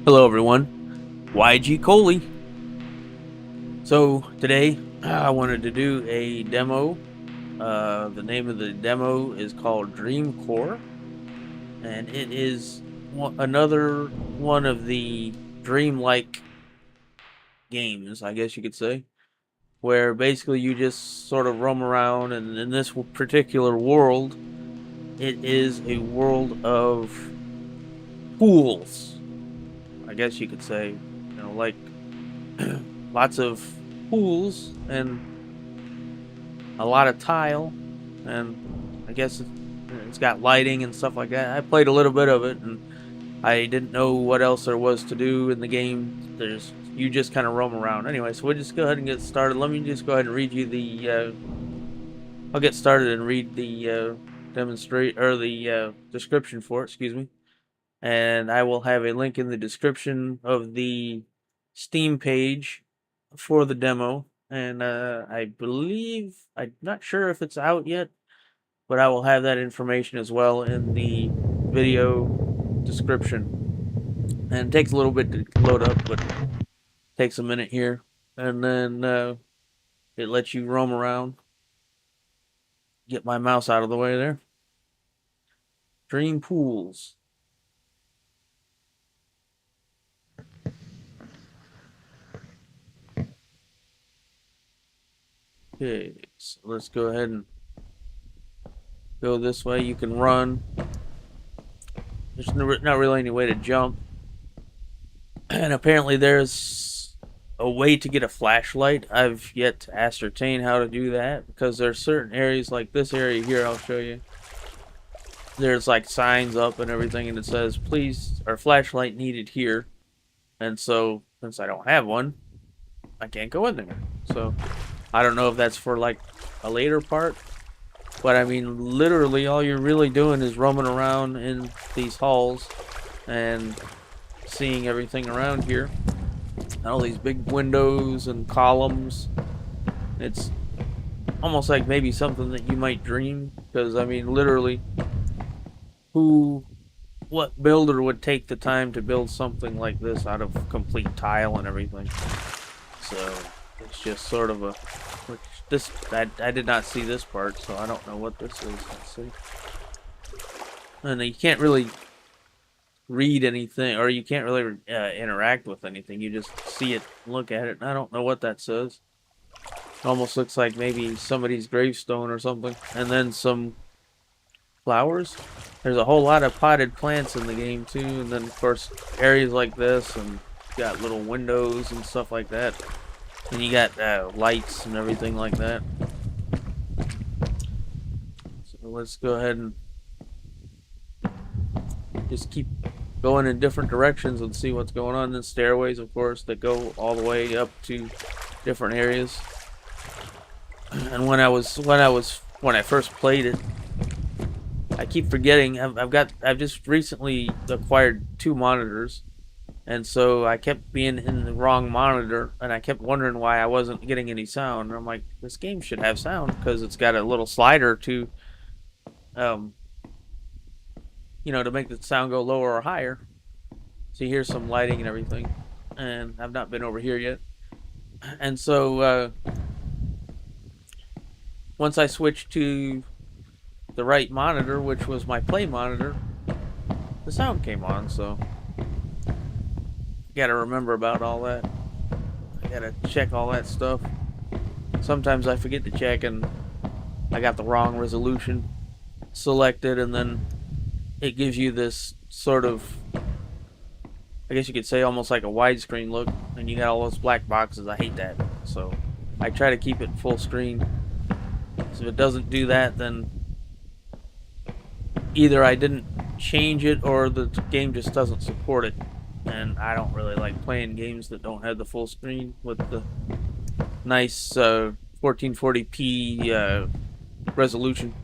Hello everyone, YG Coley. So today I wanted to do a demo. The name of the demo is called Dreamcore, and it is another one of the dreamlike games, I guess you could say, where basically you just sort of roam around, and in this particular world, it is a world of pools, I guess you could say, like lots of pools and a lot of tile, and I guess it's got lighting and stuff like that. I played a little bit of it, and I didn't know what else there was to do in the game. You just kind of roam around. Anyway, so we'll just go ahead and get started. Let me just go ahead and read you the. I'll get started and read the description for it. Excuse me, and I will have a link in the description of the Steam page for the demo, and I believe, I'm not sure if it's out yet, but I will have that information as well in the video description. And it takes a little bit to load up, but it takes a minute here, and then it lets you roam around. Get my mouse out of the way there. Dream pools. Okay, so let's go ahead and go this way. You can run. There's not really any way to jump. And apparently there's a way to get a flashlight. I've yet to ascertain how to do that, because there's certain areas, like this area here, I'll show you. There's like signs up and everything, and it says, please, or flashlight needed here. And so, since I don't have one, I can't go in there. So, I don't know if that's for like a later part. But I mean, literally all you're really doing is roaming around in these halls and seeing everything around here. All these big windows and columns. It's almost like maybe something that you might dream, because I mean, literally, what builder would take the time to build something like this out of complete tile and everything? So it's just sort of a, I did not see this part, so I don't know what this is. Let's see. And you can't really read anything, or you can't really interact with anything. You just see it, look at it, and I don't know what that says. It almost looks like maybe somebody's gravestone or something. And then some flowers. There's a whole lot of potted plants in the game too, and then of course areas like this, and got little windows and stuff like that. And you got lights and everything like that. So let's go ahead and just keep going in different directions and see what's going on. There's stairways, of course, that go all the way up to different areas. And when I first played it, I keep forgetting. I've just recently acquired 2 monitors. And so I kept being in the wrong monitor, and I kept wondering why I wasn't getting any sound. And I'm like, this game should have sound, because it's got a little slider to, to make the sound go lower or higher. So here's some lighting and everything. And I've not been over here yet. And so once I switched to the right monitor, which was my play monitor, the sound came on, so gotta remember about all that. I gotta check all that stuff. Sometimes I forget to check, and I got the wrong resolution selected, and then it gives you this sort of, I guess you could say, almost like a widescreen look, and you got all those black boxes. I hate that. So I try to keep it full screen. So if it doesn't do that, then either I didn't change it, or the game just doesn't support it. And I don't really like playing games that don't have the full screen with the nice 1440p resolution.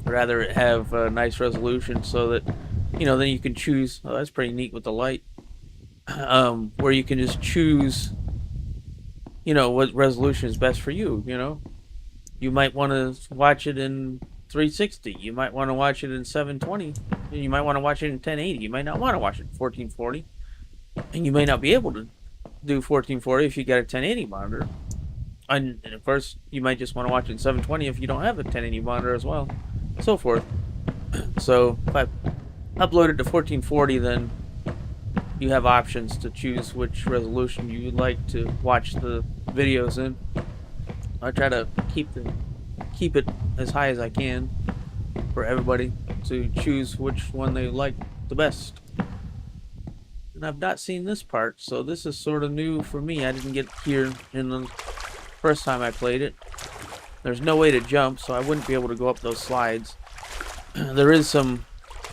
I'd rather it have a nice resolution so that, then you can choose. Oh, that's pretty neat with the light. Where you can just choose, what resolution is best for you. You might want to watch it in 360. You might want to watch it in 720. You might want to watch it in 1080. You might not want to watch it in 1440. And you may not be able to do 1440 if you got a 1080 monitor. And of course, you might just want to watch it in 720 if you don't have a 1080 monitor as well. So forth. So if I upload it to 1440, then you have options to choose which resolution you would like to watch the videos in. I try to keep it as high as I can for everybody to choose which one they like the best. And I've not seen this part, so this is sort of new for me. I didn't get here in the first time I played it. There's no way to jump, so I wouldn't be able to go up those slides. There is some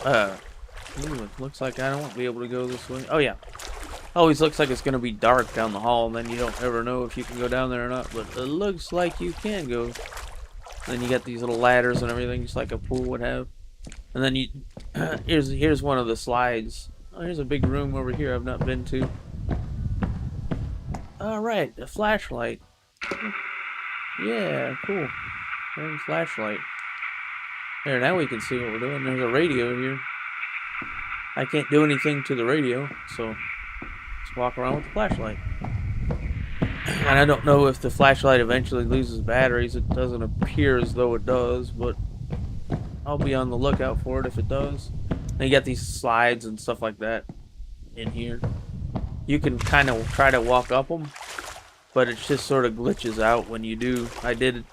ooh, it looks like I won't be able to go this way. Oh yeah. Always looks like it's going to be dark down the hall, and then you don't ever know if you can go down there or not, but it looks like you can go. Then you got these little ladders and everything, just like a pool would have. And then you here's one of the slides. Oh, here's a big room over here I've not been to. Alright, a flashlight. Yeah, cool. There's a flashlight. There, now we can see what we're doing. There's a radio here. I can't do anything to the radio, so let's walk around with the flashlight. And I don't know if the flashlight eventually loses batteries. It doesn't appear as though it does, but I'll be on the lookout for it if it does. And you got these slides and stuff like that in here. You can kind of try to walk up them, but it just sort of glitches out when you do. I did it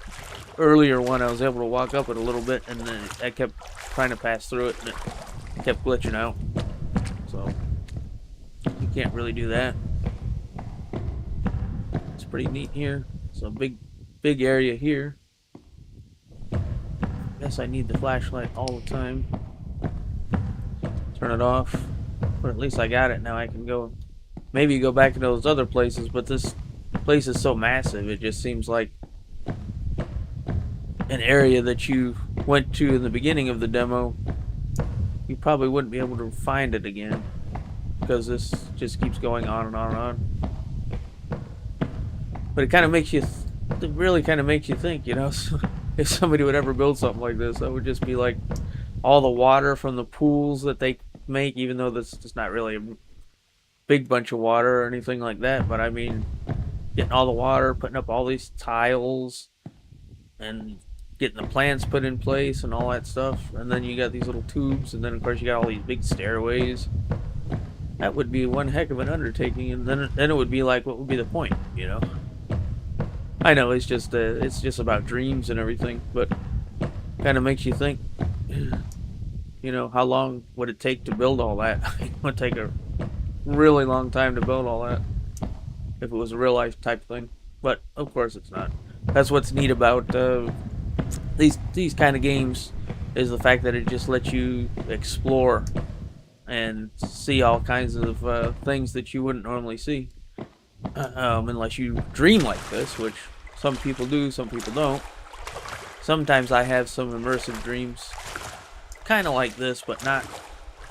earlier when I was able to walk up it a little bit, and then I kept trying to pass through it, and it kept glitching out. So you can't really do that. It's pretty neat here. It's a big area here. I guess I need the flashlight all the time. Turn it off. But at least I got it now. I can go, maybe go back into those other places, but this place is so massive, it just seems like an area that you went to in the beginning of the demo. You probably wouldn't be able to find it again, because this just keeps going on and on and on. But it kind of makes you, it really kind of makes you think, you know, if somebody would ever build something like this, that would just be like all the water from the pools that they make, even though this is not really a big bunch of water or anything like that. But I mean, getting all the water, putting up all these tiles, and getting the plants put in place and all that stuff. And then you got these little tubes, and then of course you got all these big stairways. That would be one heck of an undertaking, and then it would be like, what would be the point, you know? I know it's just about dreams and everything, but kind of makes you think, you know, how long would it take to build all that? It would take a really long time to build all that if it was a real life type thing, but of course it's not. That's what's neat about these kind of games, is the fact that it just lets you explore and see all kinds of things that you wouldn't normally see, unless you dream like this, which some people do, some people don't. Sometimes I have some immersive dreams, kind of like this, but not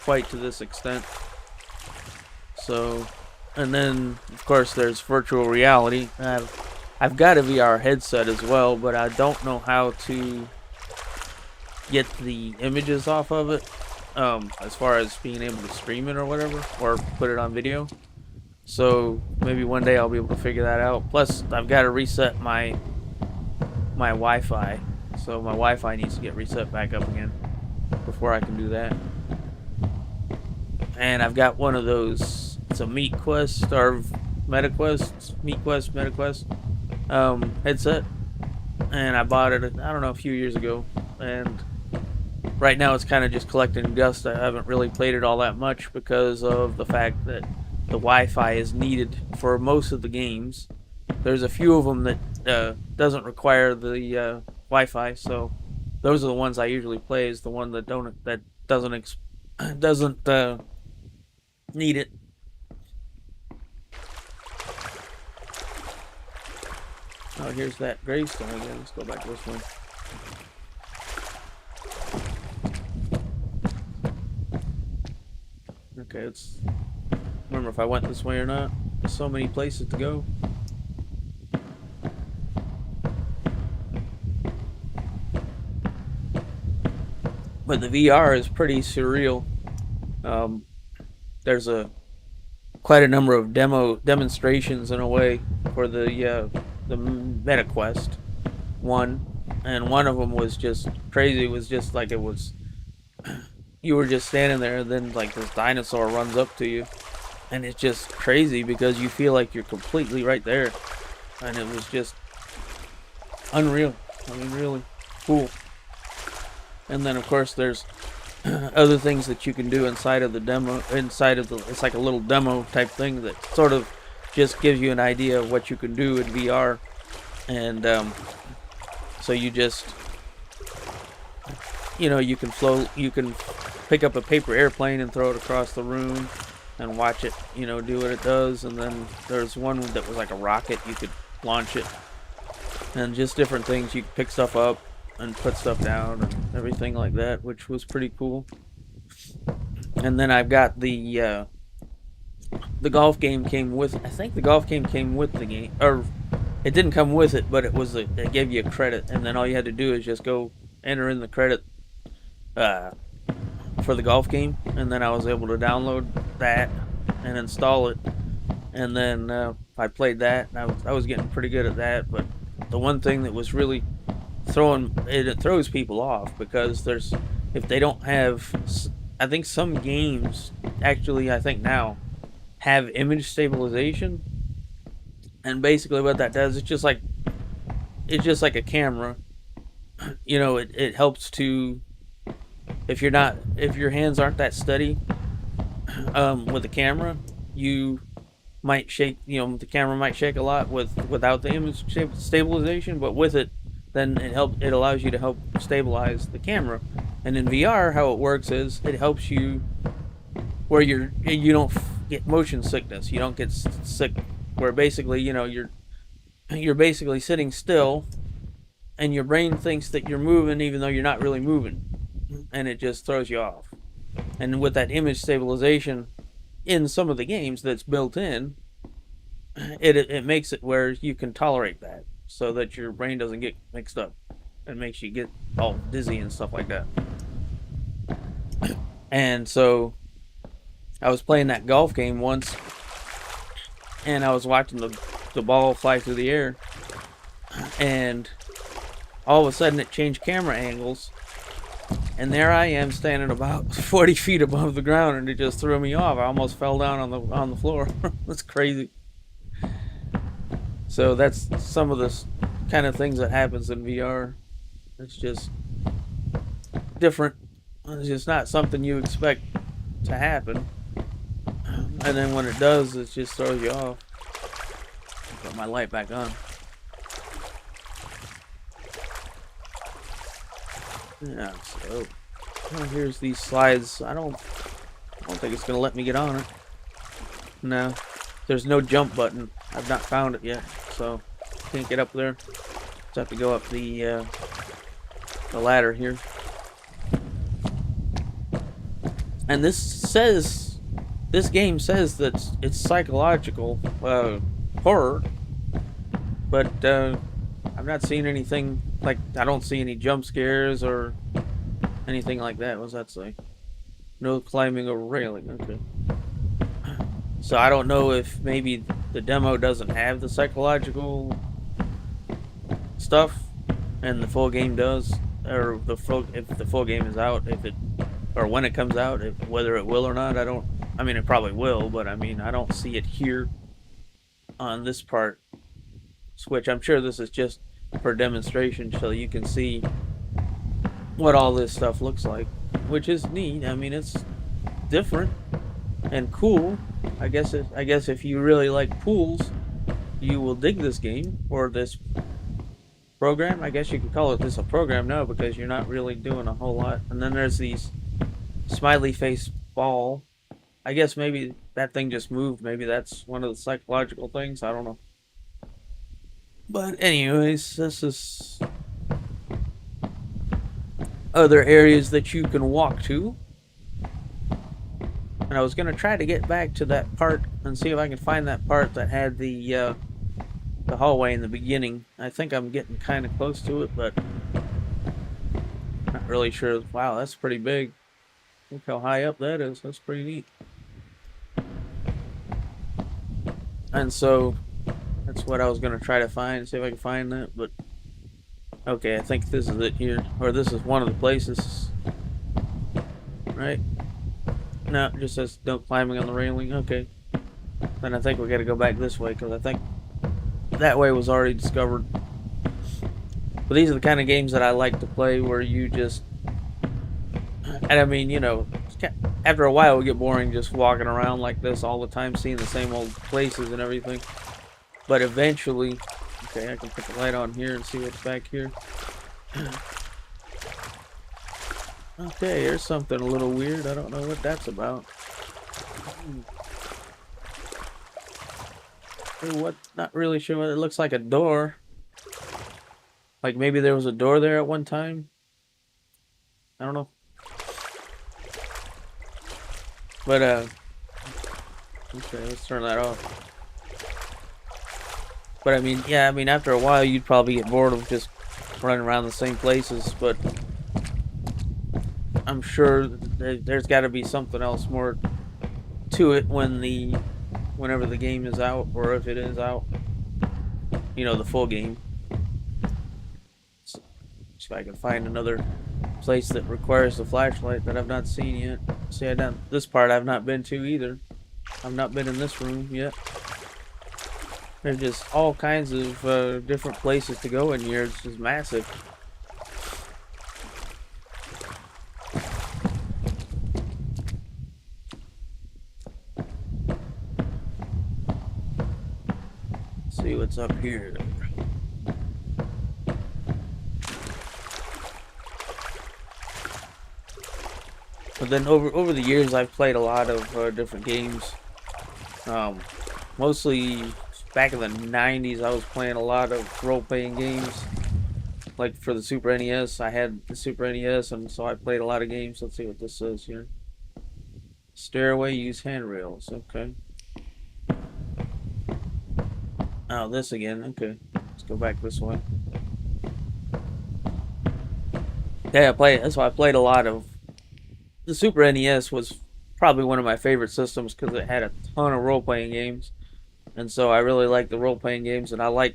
quite to this extent. So, and then of course there's virtual reality. I've got a VR headset as well, but I don't know how to get the images off of it, as far as being able to stream it or whatever, or put it on video. So maybe one day I'll be able to figure that out. Plus, I've got to reset my Wi-Fi. So my Wi-Fi needs to get reset back up again before I can do that. And I've got one of those, it's a Meet Quest or MetaQuest headset. And I bought it, I don't know, a few years ago. And right now it's kind of just collecting dust. I haven't really played it all that much because of the fact that the Wi-Fi is needed for most of the games. There's a few of them that doesn't require the Wi-Fi, so those are the ones I usually play. Is the one that doesn't need it. Oh, here's that gravestone again. Let's go back this way. Okay, let's remember if I went this way or not. There's so many places to go. But the VR is pretty surreal. Um, there's quite a number of demonstrations in a way for the MetaQuest one, and one of them was just crazy. It was just like it was you were just standing there, and then like this dinosaur runs up to you, and it's just crazy because you feel like you're completely right there, and it was just unreal. I mean, really cool. And then of course there's other things that you can do inside of the demo. It's like a little demo type thing that sort of just gives you an idea of what you can do in VR, and so you just you can pick up a paper airplane and throw it across the room and watch it do what it does. And then there's one that was like a rocket, you could launch it, and just different things. You could pick stuff up and put stuff down and everything like that, which was pretty cool. And then I've got the golf game came with. I think the golf game came with the game, or it didn't come with it, but it gave you a credit, and then all you had to do is just go enter in the credit for the golf game, and then I was able to download that and install it, and then I played that, and I was getting pretty good at that. But the one thing that was really it throws people off, because if they don't have, I think some games actually, I think now, have image stabilization, and basically what that does, it's just like a camera. It helps to, if your hands aren't that steady with the camera, you might shake. The camera might shake a lot without the image stabilization, but with it, then it allows you to help stabilize the camera. And in VR, how it works is it helps you where you don't get motion sickness. You don't get sick, where basically you're basically sitting still, and your brain thinks that you're moving even though you're not really moving, and it just throws you off. And with that image stabilization in some of the games that's built in, it makes it where you can tolerate that, so that your brain doesn't get mixed up and makes you get all dizzy and stuff like that. And so I was playing that golf game once, and I was watching the ball fly through the air, and all of a sudden it changed camera angles, and there I am standing about 40 feet above the ground, and it just threw me off. I almost fell down on the floor. That's crazy. So that's some of the kind of things that happens in VR. It's just different. It's just not something you expect to happen, and then when it does, it just throws you off. Put my light back on. Yeah, so here's these slides. I don't think it's gonna let me get on it. No, there's no jump button. I've not found it yet, so can't get up there. Just have to go up the ladder here. And this game says that it's psychological horror, but I've not seen anything like. I don't see any jump scares or anything like that. What's that say? No climbing over railing. Okay. So I don't know if maybe the demo doesn't have the psychological stuff, and the full game does, or if the full game is out, or when it comes out, whether it will or not. I mean, it probably will, but I mean, I don't see it here on this part switch. I'm sure this is just for demonstration, so you can see what all this stuff looks like, which is neat. I mean, it's different and cool. I guess if you really like pools, you will dig this game, or this program. I guess you could call this a program now, because you're not really doing a whole lot. And then there's these smiley face ball. I guess maybe that thing just moved. Maybe that's one of the psychological things. I don't know. But anyways, this is other areas that you can walk to. And I was going to try to get back to that part and see if I can find that part that had the hallway in the beginning. I think I'm getting kind of close to it, but really sure. Wow, that's pretty big. Look how high up that is. That's pretty neat. And so that's what I was gonna try to find, see if I can find that. But okay, I think this is it here, or this is one of the places, right? No, it just says no climbing on the railing. Okay, then I think we got to go back this way because I think that way was already discovered. But these are the kind of games that I like to play, where you just, and I mean, you know, after a while it would get boring just walking around like this all the time, seeing the same old places and everything. But eventually, okay, I can put the light on here and see what's back here. Okay, here's something a little weird. I don't know what that's about. What? Not really sure what it looks like. A door. Like maybe there was a door there at one time. I don't know. But okay, let's turn that off. But I mean, yeah, I mean, after a while you'd probably get bored of just running around the same places, but I'm sure there's got to be something else more to it whenever the game is out, or if it is out. You know, the full game. So if I can find another place that requires the flashlight that I've not seen yet. See, this part I've not been to either. I've not been in this room yet. There's just all kinds of different places to go in here. It's just massive. Let's see what's up here. But then over the years, I've played a lot of different games. Mostly back in the 90s, I was playing a lot of role-playing games. Like for the Super NES, I had the Super NES, and so I played a lot of games. Let's see what this says here. Stairway, use handrails. Okay. Oh, this again. Okay. Let's go back this way. Yeah, that's why I played a lot of. The Super NES was probably one of my favorite systems because it had a ton of role-playing games. And so I really like the role-playing games, and I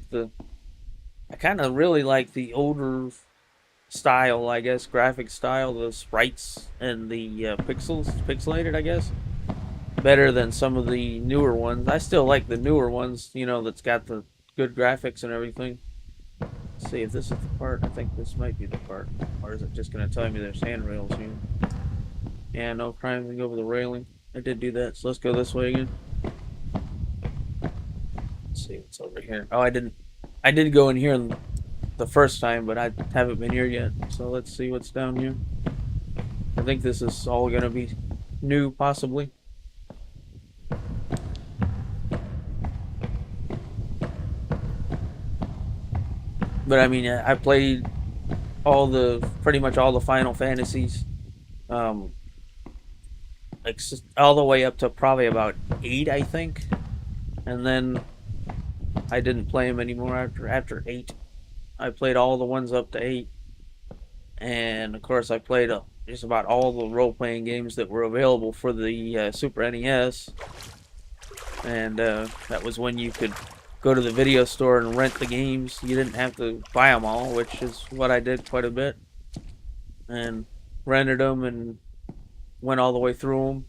kind of really like the older style, I guess, graphic style, the sprites and the pixelated, I guess, better than some of the newer ones. I still like the newer ones, you know, that's got the good graphics and everything. Let's see if this is the part. I think this might be the part. Or is it just going to tell me there's handrails here? Yeah, no climbing over the railing. I did do that, so let's go this way again. Let's see what's over here. Oh, I did go in here the first time, but I haven't been here yet. So let's see what's down here. I think this is all going to be new, possibly. But I mean, I played pretty much all the Final Fantasies. All the way up to probably about 8, I think. And then I didn't play them anymore after 8. I played all the ones up to 8. And of course I played just about all the role-playing games that were available for the Super NES. And that was when you could go to the video store and rent the games. You didn't have to buy them all, which is what I did quite a bit. And rented them and went all the way through them,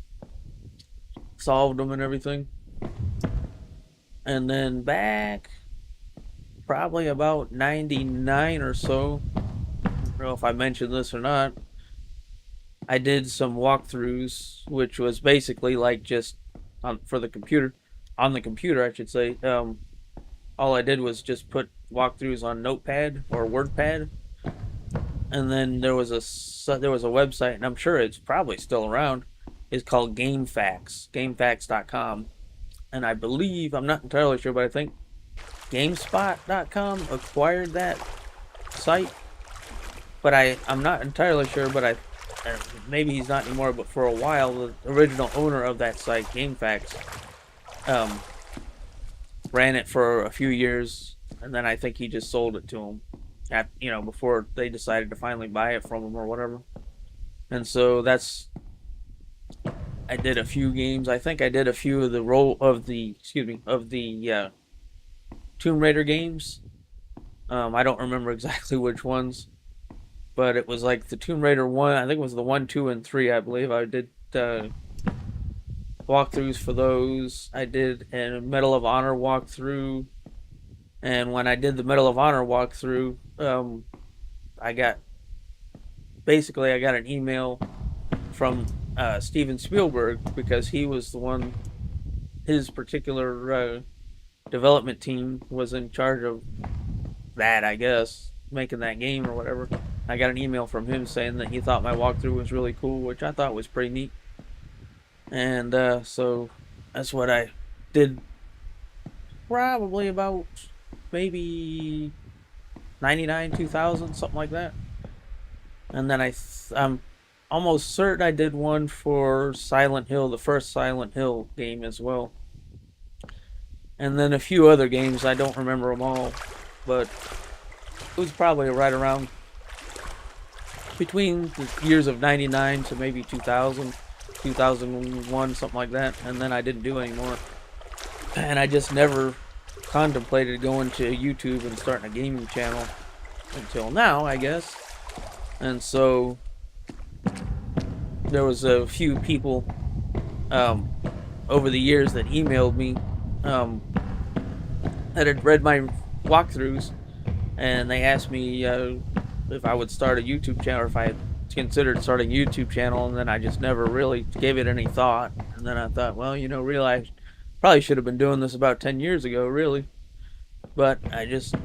solved them and everything. And then back probably about 99 or so, I don't know if I mentioned this or not, I did some walkthroughs, which was basically like just on the computer, I should say. All I did was just put walkthroughs on Notepad or WordPad. And then there was a website, and I'm sure it's probably still around. It's called GameFAQs, GameFAQs.com. And I believe, I'm not entirely sure, but I think GameSpot.com acquired that site. But I'm not entirely sure, but maybe he's not anymore, but for a while, the original owner of that site, GameFAQs, ran it for a few years, and then I think he just sold it to him. before they decided to finally buy it from them or whatever. And so I did a few games. I think I did a few of the Tomb Raider games. I don't remember exactly which ones, but it was like the Tomb Raider one. I think it was the 1, 2, and 3. I believe I did walkthroughs for those. I did a Medal of Honor walkthrough, and when I did the Medal of Honor walkthrough, I got I got an email from Steven Spielberg because he was the one. His particular development team was in charge of that, I guess, making that game or whatever. I got an email from him saying that he thought my walkthrough was really cool, which I thought was pretty neat. And so that's what I did probably about maybe 99, 2000, something like that. And then I'm almost certain I did one for Silent Hill, the first Silent Hill game as well. And then a few other games, I don't remember them all, but it was probably right around between the years of 99 to maybe 2000, 2001, something like that. And then I didn't do anymore. And I just never contemplated going to YouTube and starting a gaming channel until now, I guess. And so there was a few people over the years that emailed me that had read my walkthroughs, and they asked me if I would start a YouTube channel, or if I had considered starting a YouTube channel, and then I just never really gave it any thought. And then I thought, well, really, I probably should have been doing this about 10 years ago, really. But I just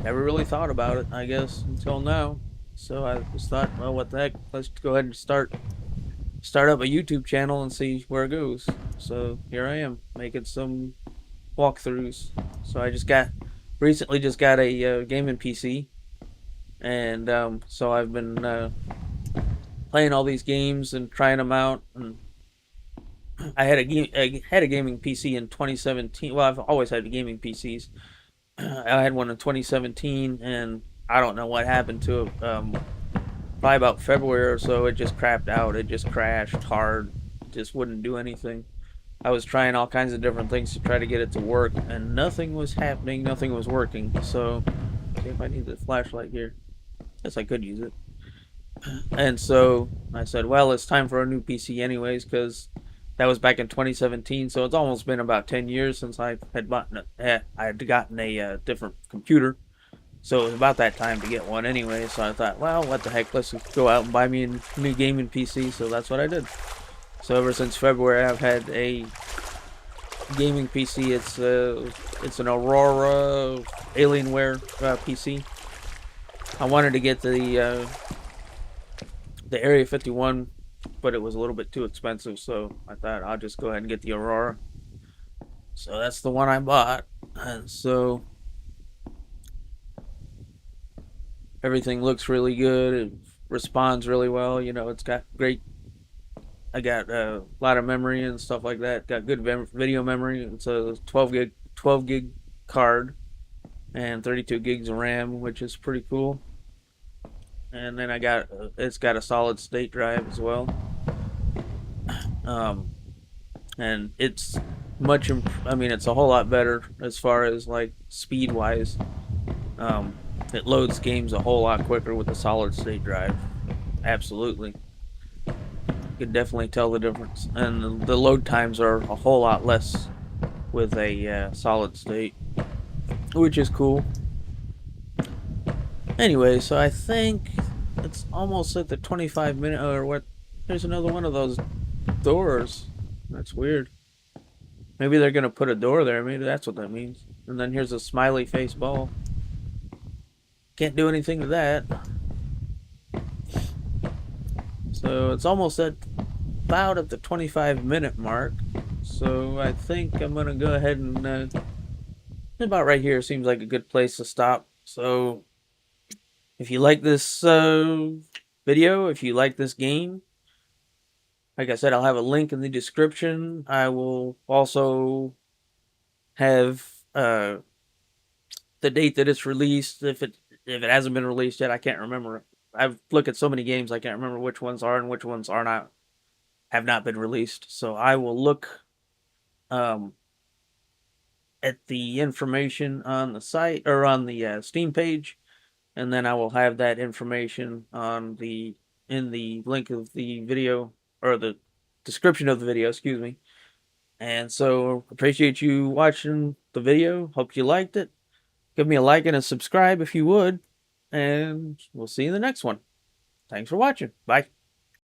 never really thought about it, I guess, until now. So I just thought, well, what the heck, let's go ahead and start up a YouTube channel and see where it goes. So here I am, making some walkthroughs. So I recently just got a gaming PC, and so I've been playing all these games and trying them out. And I had a gaming PC in 2017. Well, I've always had gaming PCs. I had one in 2017, and I don't know what happened to it. Probably about February or so, it just crapped out. It just crashed hard. It just wouldn't do anything. I was trying all kinds of different things to try to get it to work, and nothing was happening. Nothing was working. So, see if I need the flashlight here. Guess I could use it. And so I said, well, it's time for a new PC anyways, because that was back in 2017. So it's almost been about 10 years since I had gotten a different computer. So it was about that time to get one anyway. So I thought, well, what the heck, let's just go out and buy me a new gaming PC. So that's what I did. So ever since February, I've had a gaming PC. It's an Aurora Alienware PC. I wanted to get the Area 51, but it was a little bit too expensive. So I thought I'll just go ahead and get the Aurora. So that's the one I bought. And so everything looks really good. It responds really well. It's got great. I got a lot of memory and stuff like that. Got good video memory. It's a 12 gig card, and 32 gigs of RAM, which is pretty cool. And then it's got a solid state drive as well. And it's it's a whole lot better as far as like speed wise. It loads games a whole lot quicker with a solid state drive. Absolutely. You could definitely tell the difference. And the load times are a whole lot less with a solid state, which is cool. Anyway, so I think it's almost at the 25-minute, or what? There's another one of those doors. That's weird. Maybe they're going to put a door there. Maybe that's what that means. And then here's a smiley face ball. Can't do anything to that. So it's almost about at the 25-minute mark. So I think I'm going to go ahead and about right here seems like a good place to stop. So if you like this video, if you like this game, like I said, I'll have a link in the description. I will also have the date that it's released. if it hasn't been released yet, I can't remember. I've looked at so many games, I can't remember which ones are and which ones are not, have not been released. So I will look um, at the information on the site or on the Steam page, and then I will have that information on the in the link of the video or the description of the video. Excuse me. And so appreciate you watching the video. Hope you liked it. Give me a like and a subscribe if you would, and we'll see you in the next one. Thanks for watching. Bye.